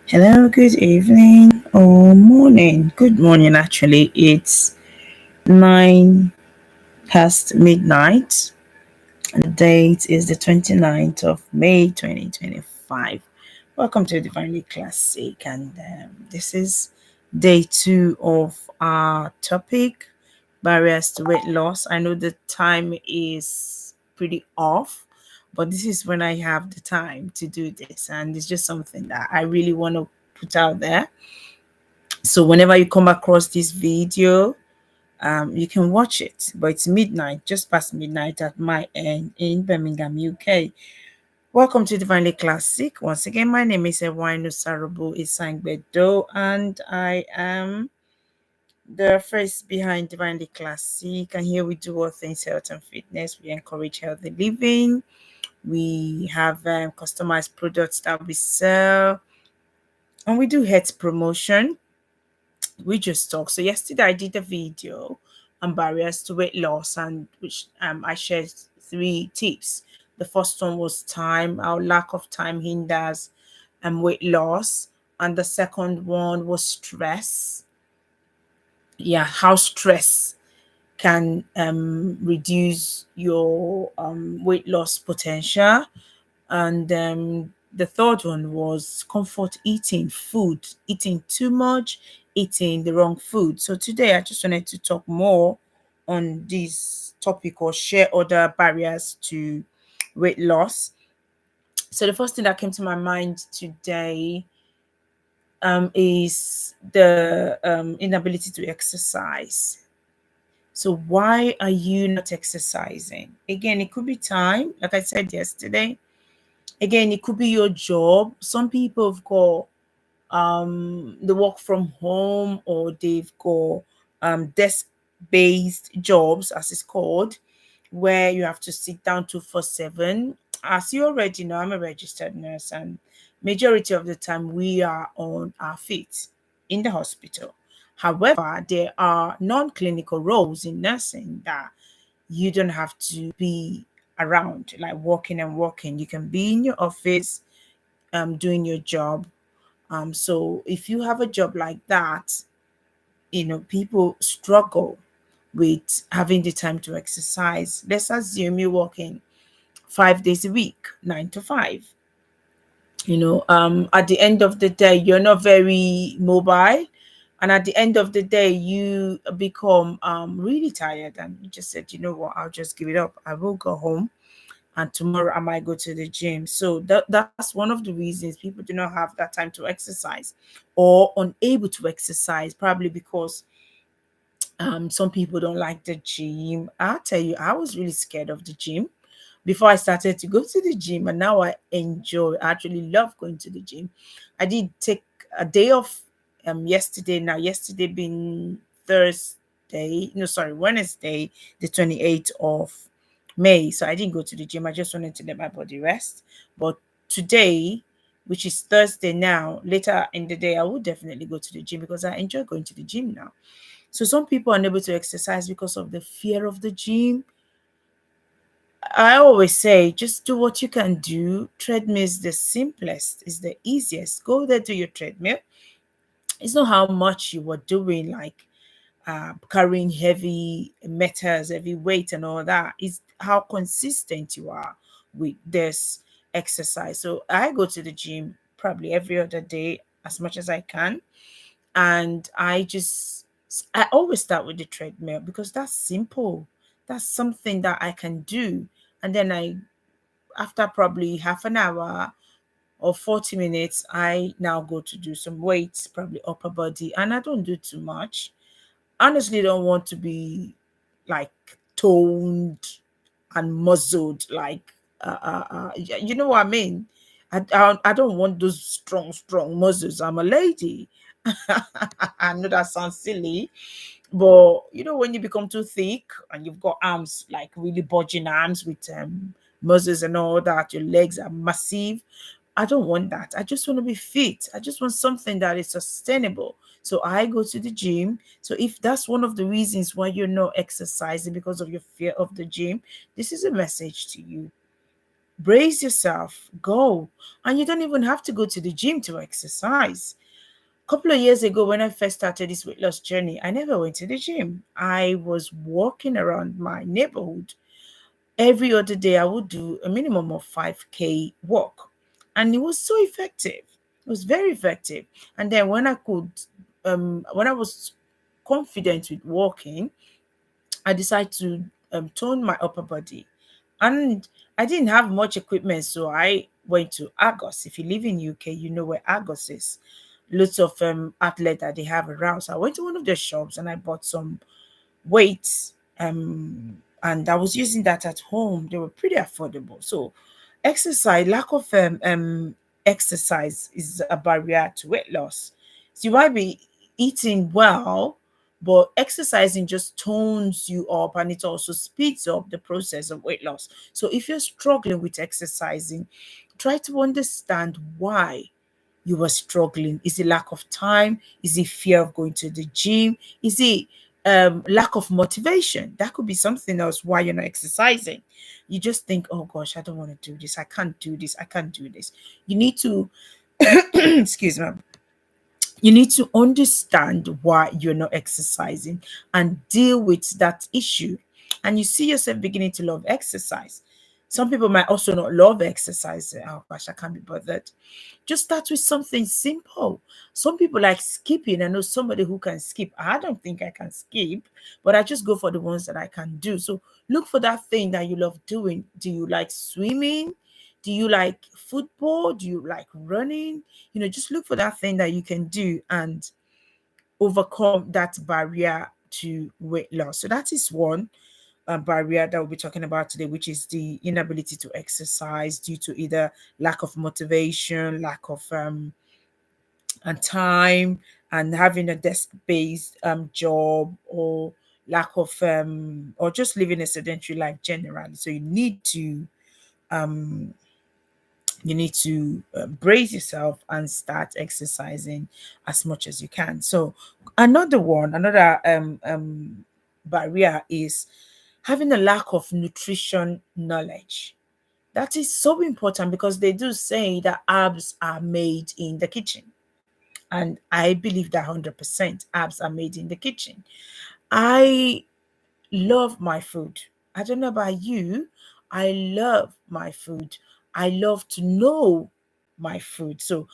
Hello, good evening or morning. Good morning, actually. It's 9 past midnight. The date is the 29th of May 2025. Welcome to Divinely Classic, and this is day two of our topic barriers to weight loss. I know the time is pretty off, but this is when I have the time to do this, and it's just something that I really want to put out there. So whenever you come across this video, you can watch it. But it's midnight, just past midnight at my end in Birmingham, UK. Welcome to Divinely Classic. Once again, my name is Ewino Sarabu Isangbedo, and I am the face behind Divinely Classic. And here we do all things health and fitness. We encourage healthy living. We have customized products that we sell, and we do health promotion. We just talk. So yesterday I did a video on barriers to weight loss, and which I shared three tips. The first one was time. Our lack of time hinders weight loss, and the second one was stress. Yeah, how stress can reduce your weight loss potential. And the third one was comfort eating, food, eating too much, eating the wrong food. So today I just wanted to talk more on this topic or share other barriers to weight loss. So the first thing that came to my mind today is the inability to exercise. So why are you not exercising? Again, it could be time, like I said yesterday. Again, it could be your job. Some people have got they work from home, or they've got desk based jobs, as it's called, where you have to sit down 247. As you already know, I'm a registered nurse, and majority of the time we are on our feet in the hospital. However, there are non-clinical roles in nursing that you don't have to be around, like walking and walking. You can be in your office doing your job. So if you have a job like that, people struggle with having the time to exercise. Let's assume you're working 5 days a week, 9 to 5. At the end of the day, you're not very mobile. And at the end of the day, you become really tired, and you just said, you know what, I'll just give it up. I will go home, and tomorrow I might go to the gym. So that's one of the reasons people do not have that time to exercise, or unable to exercise, probably because some people don't like the gym. I'll tell you, I was really scared of the gym before I started to go to the gym, and now I enjoy, I actually love going to the gym. I did take a day off yesterday. Now yesterday being Thursday, no, sorry, Wednesday, the 28th of May. So I didn't go to the gym. I just wanted to let my body rest. But today, which is Thursday now, later in the day, I will definitely go to the gym because I enjoy going to the gym now. So some people are unable to exercise because of the fear of the gym. I always say just do what you can do. Treadmill is the simplest, is the easiest. Go there, do your treadmill. It's not how much you were doing, like carrying heavy metals, heavy weight, and all that. It's how consistent you are with this exercise. So I go to the gym probably every other day as much as I can, and I always start with the treadmill because that's simple. That's something that I can do. And then I after probably half an hour or 40 minutes, I now go to do some weights, probably upper body, and I don't do too much. Honestly, don't want to be like toned and muzzled, like you know what I mean. I don't want those strong muscles. I'm a lady. I know that sounds silly, but when you become too thick and you've got arms, like really budging arms with muscles and all that, your legs are massive. I don't want that. I just want to be fit. I just want something that is sustainable. So I go to the gym. So if that's one of the reasons why you're not exercising because of your fear of the gym, this is a message to you. brace yourself, go. And you don't even have to go to the gym to exercise. A couple of years ago, when I first started this weight loss journey, I never went to the gym. I was walking around my neighborhood. Every other day, I would do a minimum of 5K walk. And it was so effective. It was very effective. And then when I was confident with walking, I decided to tone my upper body. And I didn't have much equipment, so I went to Argos. If you live in UK, you know where Argos is. Lots of outlet that they have around. So I went to one of their shops and I bought some weights. And I was using that at home. They were pretty affordable. So lack of exercise is a barrier to weight loss. So you might be eating well, but exercising just tones you up and it also speeds up the process of weight loss. So if you're struggling with exercising, try to understand why you were struggling. Is it lack of time? Is it fear of going to the gym? Is it lack of motivation? That could be something else why you're not exercising. You just think, oh gosh, I don't want to do this. I can't do this. I can't do this. You need to, excuse me, you need to understand why you're not exercising and deal with that issue. And you see yourself beginning to love exercise. Some people might also not love exercise. Oh gosh, I can't be bothered. Just start with something simple. Some people like skipping. I know somebody who can skip. I don't think I can skip, but I just go for the ones that I can do. So look for that thing that you love doing. Do you like swimming? Do you like football? Do you like running? Just look for that thing that you can do and overcome that barrier to weight loss. So that is one barrier that we'll be talking about today, which is the inability to exercise due to either lack of motivation, lack of and time, and having a desk-based job, or lack of or just living a sedentary life generally. So um, you need to brace yourself and start exercising as much as you can. So another barrier is having a lack of nutrition knowledge. That is so important because they do say that herbs are made in the kitchen. And I believe that 100% herbs are made in the kitchen. I love my food. I don't know about you. I love my food. I love to know my food. So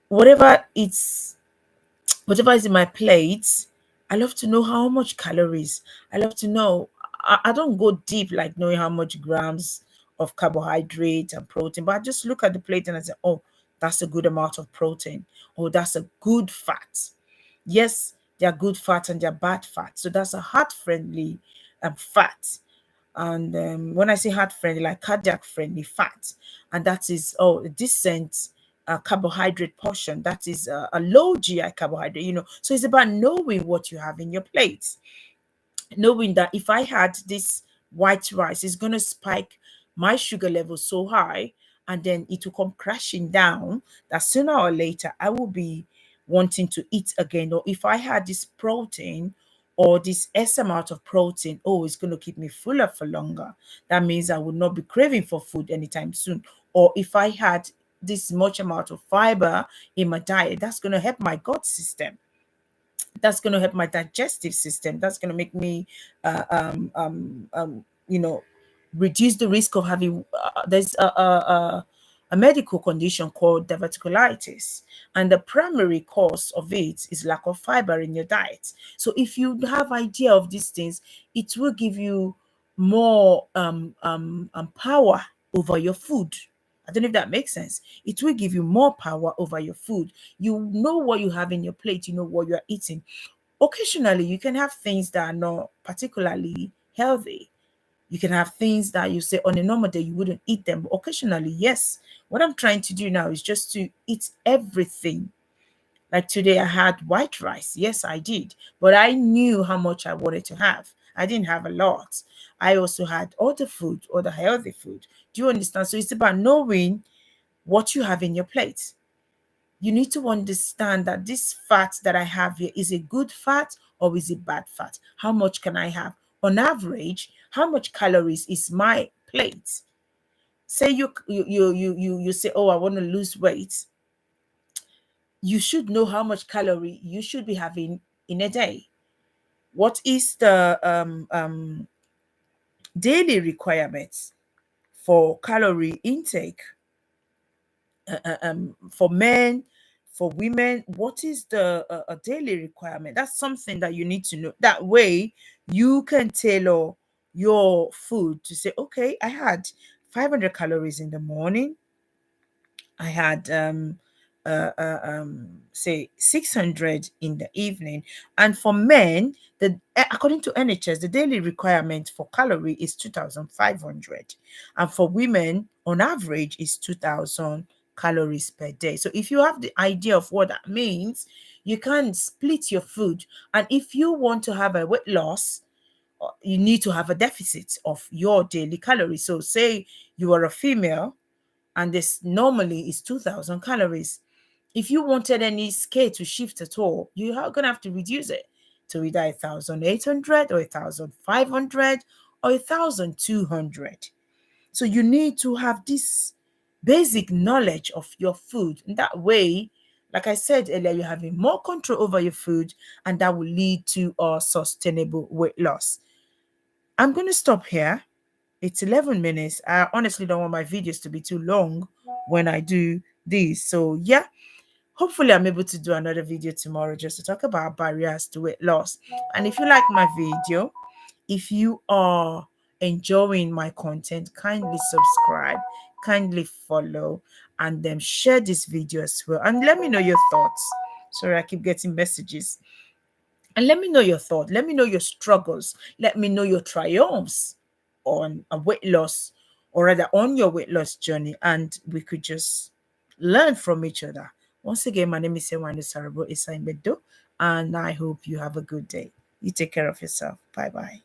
whatever it's whatever is in my plate, I love to know how much calories. I love to know. I don't go deep like knowing how much grams of carbohydrate and protein, but I just look at the plate and I say, oh, that's a good amount of protein. Oh, that's a good fat. Yes, there are good fats and there are bad fats. So that's a heart friendly fat. And when I say heart friendly, like cardiac friendly fat, and that is a decent carbohydrate portion. That is a low GI carbohydrate. So it's about knowing what you have in your plate, knowing that if I had this white rice, it's going to spike my sugar level so high, and then it will come crashing down, that sooner or later I will be wanting to eat again. Or if I had this protein or this S amount of protein, oh, it's going to keep me fuller for longer. That means I would not be craving for food anytime soon. Or if I had this much amount of fiber in my diet, that's going to help my gut system, that's going to help my digestive system, that's going to make me uh, um, um, um, you know reduce the risk of having there's a medical condition called diverticulitis, and the primary cause of it is lack of fiber in your diet. So if you have idea of these things, it will give you more power over your food. I don't know if that makes sense. It will give you more power over your food. You know what you have in your plate, you know what you're eating. Occasionally, you can have things that are not particularly healthy. You can have things that you say on a normal day you wouldn't eat them. But occasionally, yes. What I'm trying to do now is just to eat everything. Like today, I had white rice. Yes, I did. But I knew how much I wanted to have. I didn't have a lot. I also had other food, other healthy food. Do you understand? So it's about knowing what you have in your plate. You need to understand that this fat that I have here is a good fat or is it bad fat? How much can I have? On average, how much calories is my plate? Say you say, oh, I want to lose weight. You should know how much calorie you should be having in a day. What is the daily requirements for calorie intake for men, for women? What is the daily requirement? That's something that you need to know. That way you can tailor your food to say, okay, I had 500 calories in the morning, I had say 600 in the evening. And for men, the according to NHS, the daily requirement for calorie is 2,500, and for women, on average, is 2,000 calories per day. So if you have the idea of what that means, you can split your food. And if you want to have a weight loss, you need to have a deficit of your daily calories. So say you are a female and this normally is 2,000 calories. If you wanted any scale to shift at all, you are going to have to reduce it to either 1,800 or 1,500 or 1,200. So you need to have this basic knowledge of your food. And that way, like I said earlier, you're having more control over your food, and that will lead to a sustainable weight loss. I'm going to stop here. It's 11 minutes. I honestly don't want my videos to be too long when I do these. So, yeah, hopefully I'm able to do another video tomorrow just to talk about barriers to weight loss. And if you like my video, if you are enjoying my content, kindly subscribe, kindly follow, and then share this video as well. And let me know your thoughts. Sorry, I keep getting messages. And let me know your thoughts. Let me know your struggles. Let me know your triumphs on a weight loss, or rather on your weight loss journey. And we could just learn from each other. Once again, my name is Sewani Sarabo Isaimedo, and I hope you have a good day. You take care of yourself. Bye bye.